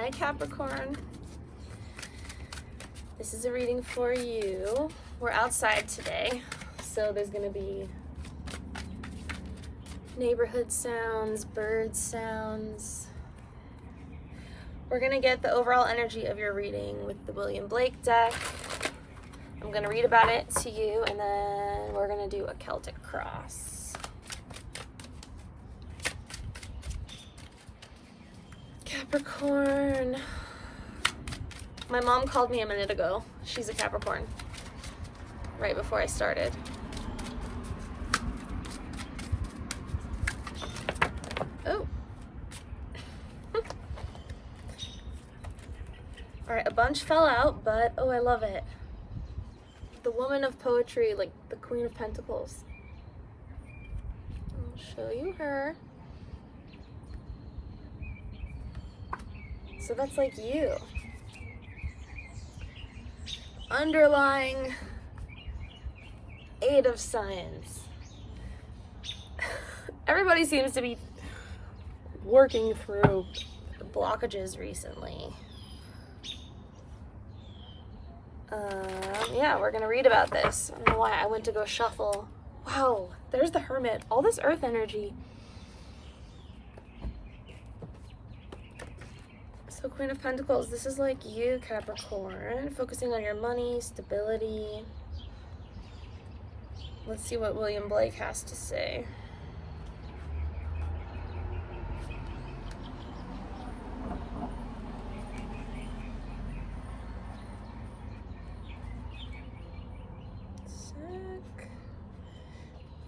Hi Capricorn. This is a reading for you. We're outside today, so there's gonna be neighborhood sounds, bird sounds. We're gonna get the overall energy of your reading with the William Blake deck. I'm gonna read about it to you, and then we're gonna do a Celtic cross. Capricorn. My mom called me a minute ago. She's a Capricorn. Right before I started. Oh. Alright, a bunch fell out, but oh, I love it. The woman of poetry, like the Queen of Pentacles. I'll show you her. So that's like you. Underlying Eight of Science. Everybody seems to be working through blockages recently. Yeah, we're gonna read about this. I don't know why I went to go shuffle. Wow, there's the Hermit. All this earth energy. So Queen of Pentacles, this is like you, Capricorn, focusing on your money, stability. Let's see what William Blake has to say.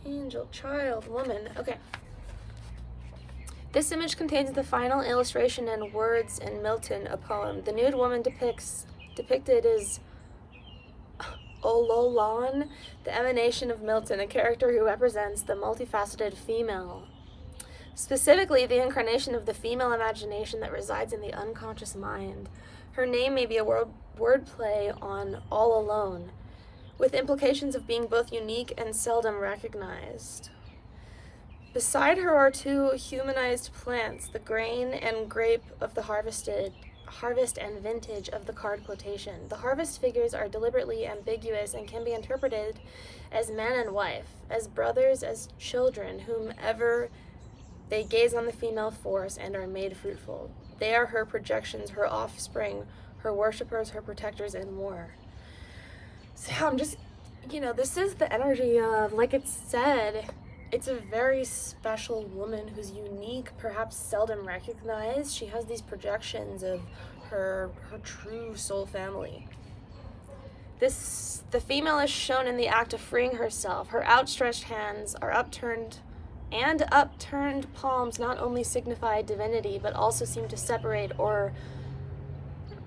Angel, child, woman. Okay. This image contains the final illustration and words in Milton, a poem. The nude woman depicted is Ololan, the emanation of Milton, a character who represents the multifaceted female. Specifically, the incarnation of the female imagination that resides in the unconscious mind. Her name may be a wordplay on all alone, with implications of being both unique and seldom recognized. Beside her are two humanized plants, the grain and grape of the harvest and vintage of the card quotation. The harvest figures are deliberately ambiguous and can be interpreted as man and wife, as brothers, as children, whomever they gaze on the female force and are made fruitful. They are her projections, her offspring, her worshippers, her protectors, and more. So yeah, I'm just, this is the energy of, like it said, it's a very special woman who's unique, perhaps seldom recognized. She has these projections of her true soul family. The female is shown in the act of freeing herself. Her outstretched hands are upturned palms not only signify divinity, but also seem to separate or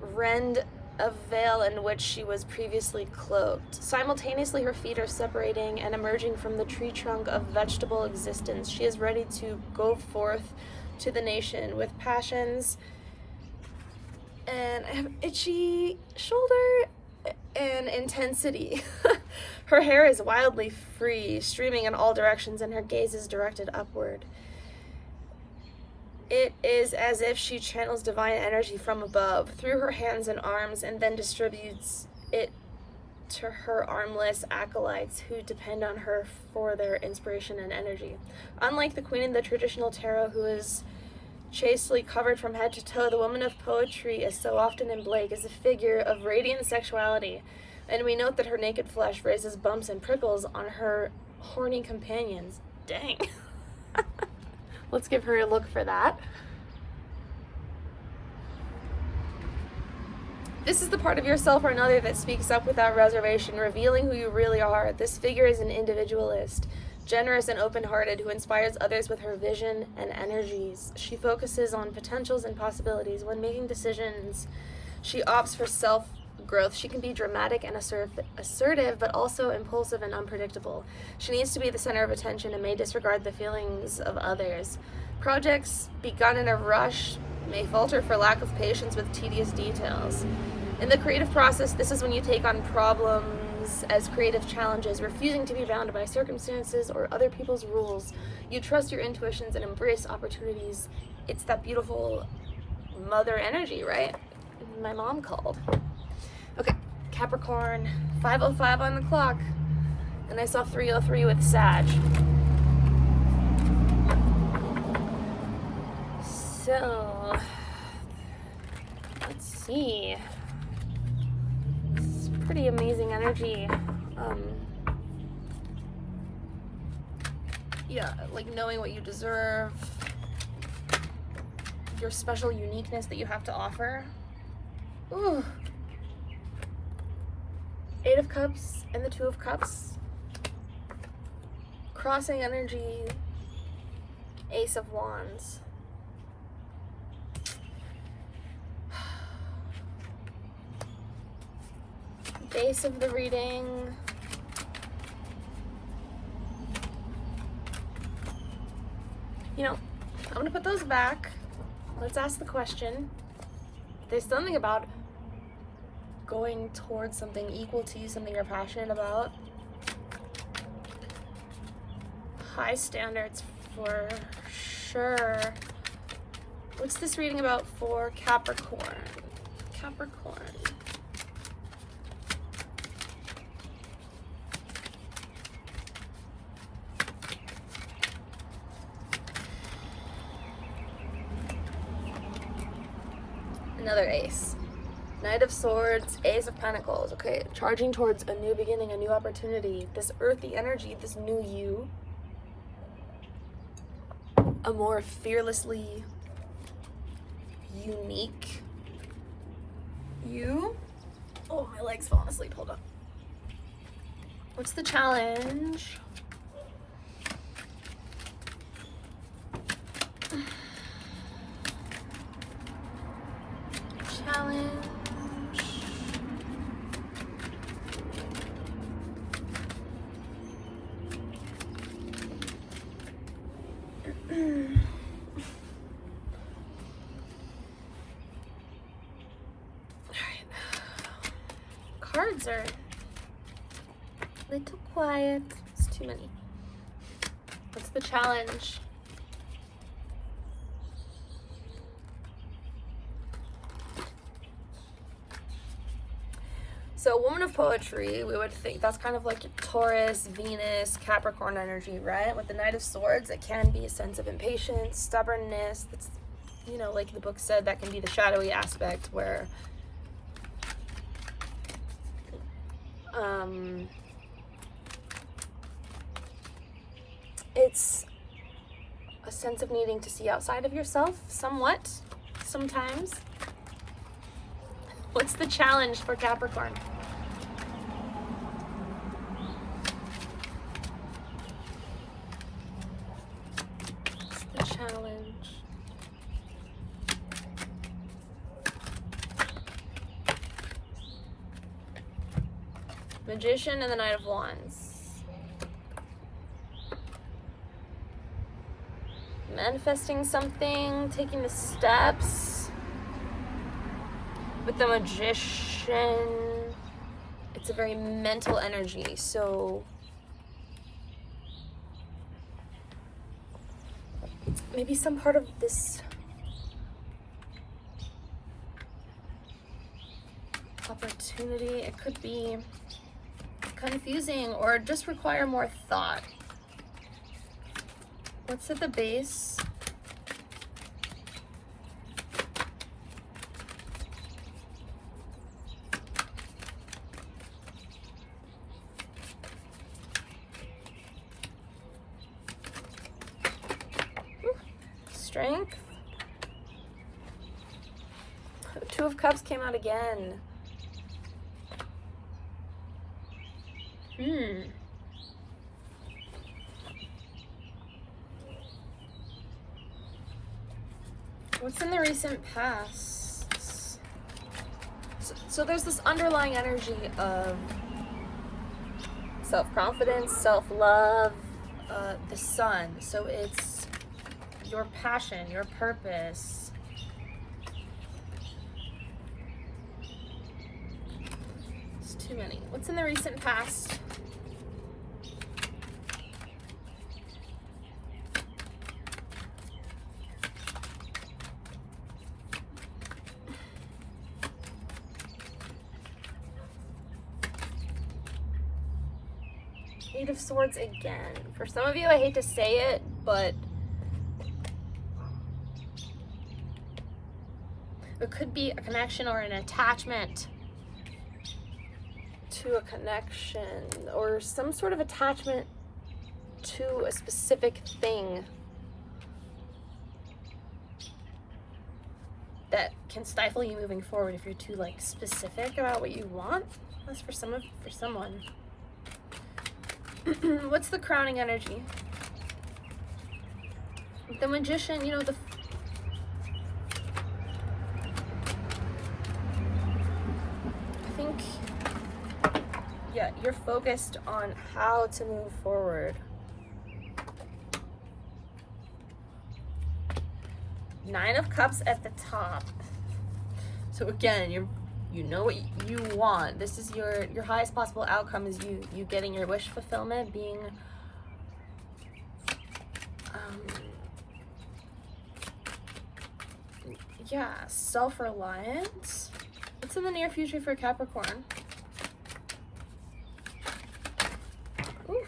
rend a veil in which she was previously cloaked. Simultaneously, her feet are separating and emerging from the tree trunk of vegetable existence. She is ready to go forth to the nation with passions, and I have itchy shoulder and intensity. Her hair is wildly free, streaming in all directions, and her gaze is directed upward. It is as if she channels divine energy from above through her hands and arms, and then distributes it to her armless acolytes who depend on her for their inspiration and energy. Unlike the queen in the traditional tarot, who is chastely covered from head to toe, the woman of poetry, as so often in Blake, is a figure of radiant sexuality, and we note that her naked flesh raises bumps and prickles on her horny companions. Dang. Let's give her a look for that. This is the part of yourself or another that speaks up without reservation, revealing who you really are. This figure is an individualist, generous and open-hearted, who inspires others with her vision and energies. She focuses on potentials and possibilities. When making decisions, she opts for self-growth. She can be dramatic and assertive, but also impulsive and unpredictable. She needs to be the center of attention and may disregard the feelings of others. Projects begun in a rush may falter for lack of patience with tedious details. In the creative process, this is when you take on problems as creative challenges, refusing to be bound by circumstances or other people's rules. You trust your intuitions and embrace opportunities. It's that beautiful mother energy, right? My mom called. Okay, Capricorn, 5:05 on the clock, and I saw 3:03 with Sag. So, let's see. It's pretty amazing energy. Yeah, like knowing what you deserve, your special uniqueness that you have to offer. Ooh. 8 of Cups and the 2 of Cups. Crossing energy, Ace of Wands. Base of the reading. You know, I'm gonna put those back. Let's ask the question. There's something about going towards something equal to you, something you're passionate about. High standards for sure. What's this reading about for Capricorn? Capricorn. Another ace. Knight of Swords, Ace of Pentacles. Okay, charging towards a new beginning, a new opportunity. This earthy energy, this new you. A more fearlessly unique you. Oh, my leg's falling asleep. Hold on. What's the challenge? Challenge. Alright. Cards are a little quiet. It's too many. What's the challenge? So, woman of poetry, we would think that's kind of like Taurus, Venus, Capricorn energy, right? With the Knight of Swords, it can be a sense of impatience, stubbornness. That's, you know, like the book said, that can be the shadowy aspect where it's a sense of needing to see outside of yourself somewhat, sometimes. What's the challenge for Capricorn? What's the challenge? Magician and the Knight of Wands. Manifesting something, taking the steps. With the Magician, it's a very mental energy, so maybe some part of this opportunity, it could be confusing or just require more thought. What's at the base? Strength. 2 of Cups came out again. What's in the recent past? So there's this underlying energy of self-confidence, self-love, the sun. So it's your passion, your purpose. It's too many. What's in the recent past? Eight of Swords again. For some of you, I hate to say it, but it could be a connection or an attachment to a connection, or some sort of attachment to a specific thing that can stifle you moving forward if you're too like specific about what you want. That's for someone. What's the crowning energy? The Magician, you know, I think, yeah, you're focused on how to move forward. Nine of Cups at the top. So again, you know what you want. This is your highest possible outcome, is you getting your wish fulfillment, being self-reliant. What's in the near future for Capricorn? Ooh.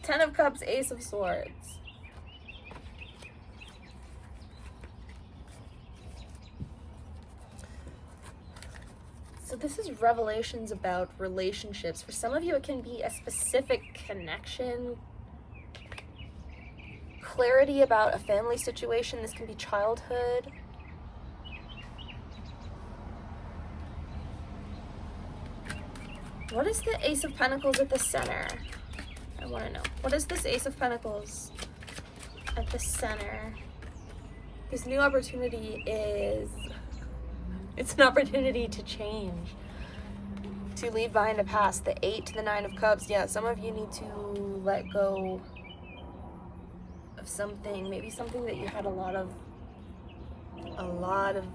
Ten of Cups, Ace of Swords. So this is revelations about relationships. For some of you, it can be a specific connection, clarity about a family situation. This can be childhood. What is the Ace of Pentacles at the center? I want to know. What is this Ace of Pentacles at the center? This new opportunity is... it's an opportunity to change, to leave behind the past. The 8 to the 9 of Cups. Yeah, some of you need to let go of something, maybe something that you had a lot of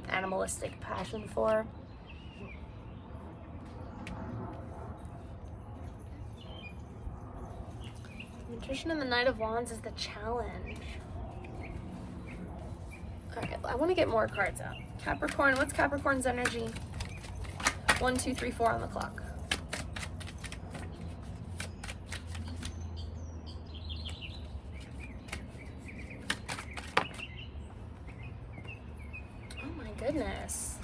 animalistic passion for. The Magician and the Knight of Wands is the challenge. Alright, I want to get more cards out. Capricorn, what's Capricorn's energy? 1, 2, 3, 4 on the clock. Oh my goodness.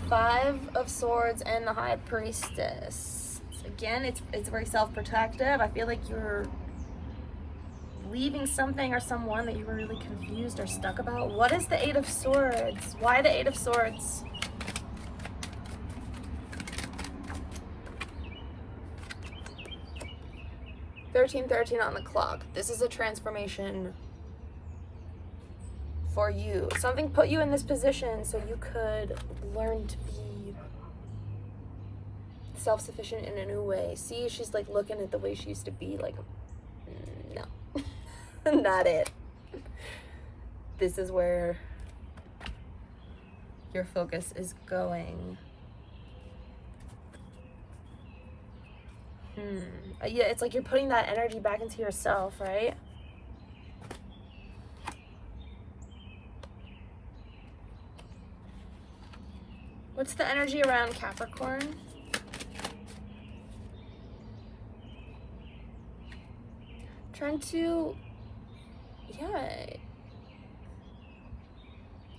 Five of Swords and the High Priestess. So again, it's very self-protective. I feel like you're leaving something or someone that you were really confused or stuck about. What is the Eight of Swords? Why the Eight of Swords? $13 on the clock. This is a transformation for you. Something put you in this position so you could learn to be self-sufficient in a new way. See, she's like looking at the way she used to be, like, no. Not it. This is where your focus is going. Yeah, it's like you're putting that energy back into yourself, right? What's the energy around Capricorn? Trying to, yeah,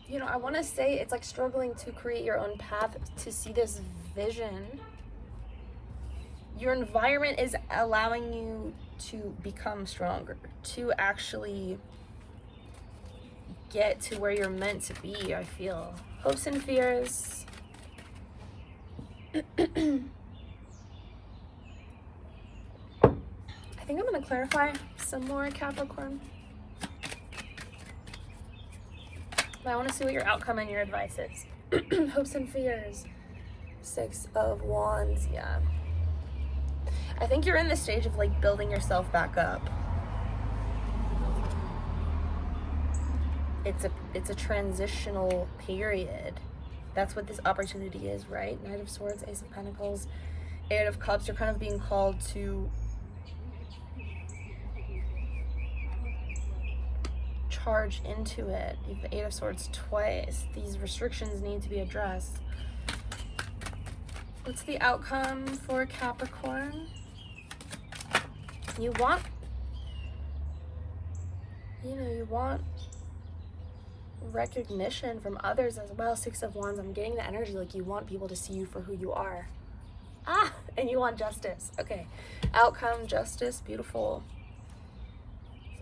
you know, I want to say it's like struggling to create your own path, to see this vision. Your environment is allowing you to become stronger, to actually get to where you're meant to be, I feel. Hopes and fears. I think I'm going to clarify some more, Capricorn. But I want to see what your outcome and your advice is. Hopes and fears. 6 of Wands, yeah. I think you're in the stage of like building yourself back up. It's a transitional period. That's what this opportunity is, right? Knight of Swords, Ace of Pentacles, Eight of Cups. You're kind of being called to charge into it. You have the 8 of Swords twice. These restrictions need to be addressed. What's the outcome for Capricorn? You want recognition from others as well. 6 of Wands. I'm getting the energy like you want people to see you for who you are. And you want justice. Okay. Outcome, justice, beautiful.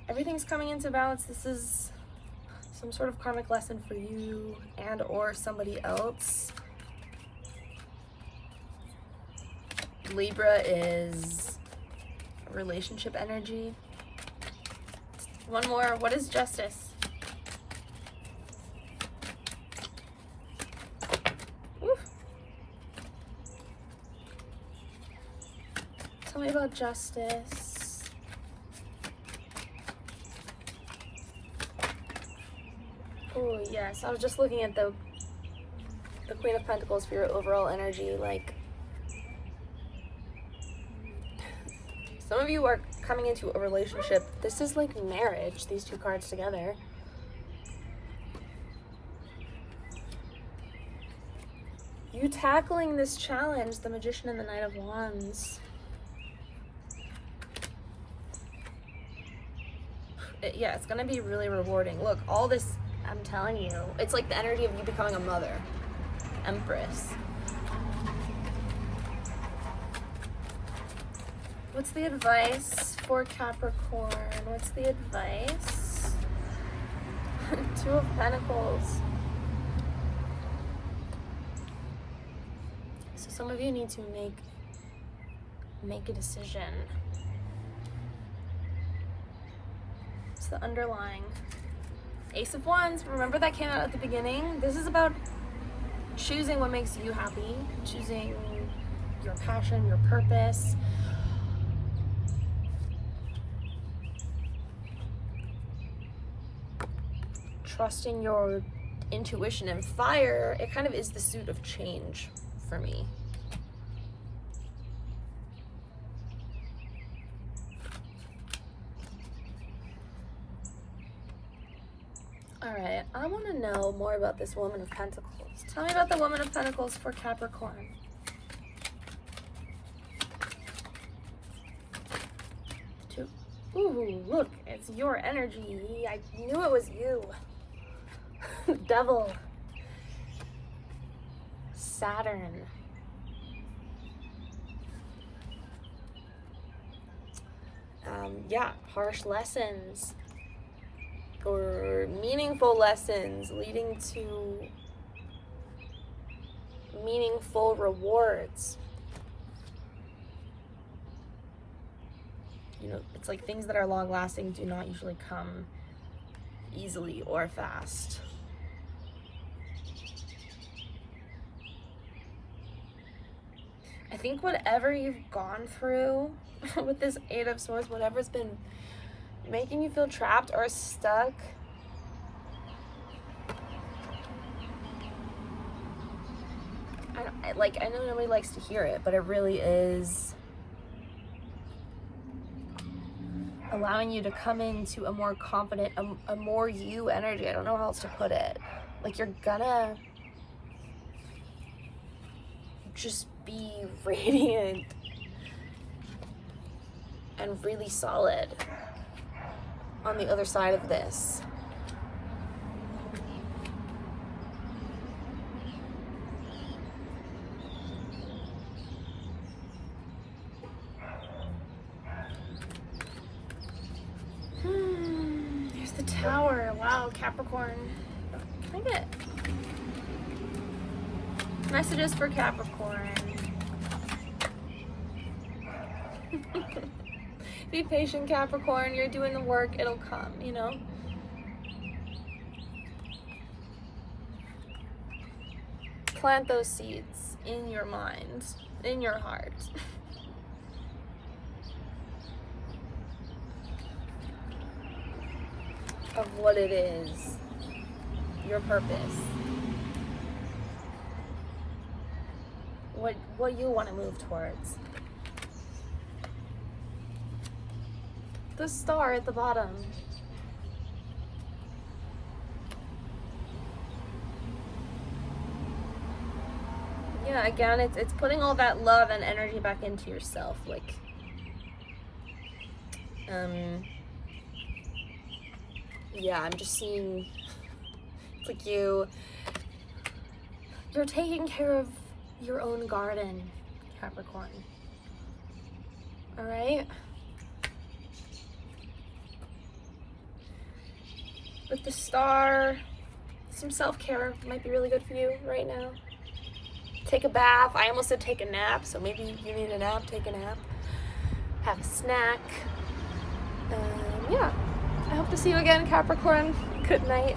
Everything's coming into balance. This is some sort of karmic lesson for you and or somebody else. Libra is relationship energy. One more. What is justice? Oof. Tell me about justice. Oh, yes. I was just looking at the Queen of Pentacles for your overall energy. Like, some of you are coming into a relationship. This is like marriage, these two cards together. You tackling this challenge, the Magician and the Knight of Wands. Yeah, it's gonna be really rewarding. Look, all this, I'm telling you, it's like the energy of you becoming a mother. Empress. What's the advice for Capricorn? What's the advice? 2 of Pentacles. So some of you need to make a decision. It's the underlying. Ace of Wands. Remember that came out at the beginning? This is about choosing what makes you happy, choosing your passion, your purpose. Trusting your intuition. And fire, it kind of is the suit of change for me. All right, I want to know more about this Woman of Pentacles. Tell me about the Woman of Pentacles for Capricorn. Ooh, look, it's your energy. I knew it was you. Devil. Saturn. Yeah, harsh lessons or meaningful lessons leading to meaningful rewards. You know, it's like things that are long lasting do not usually come easily or fast. I think whatever you've gone through with this 8 of Swords, whatever's been making you feel trapped or stuck, I know nobody likes to hear it, but it really is allowing you to come into a more confident, a more you energy. I don't know how else to put it. Like, you're gonna just be radiant and really solid on the other side of this. Here's the Tower. Wow, Capricorn. Can I get messages for Capricorn? Be patient, Capricorn. You're doing the work. It'll come, you know? Plant those seeds in your mind, in your heart. Of what it is, your purpose. What you want to move towards. The star at the bottom. Yeah, again, it's putting all that love and energy back into yourself. Like, yeah, I'm just seeing, it's like you're taking care of your own garden, Capricorn. All right? With the star, some self-care might be really good for you right now. Take a bath. I almost said take a nap, so maybe you need a nap, take a nap. Have a snack. Yeah. I hope to see you again, Capricorn. Good night.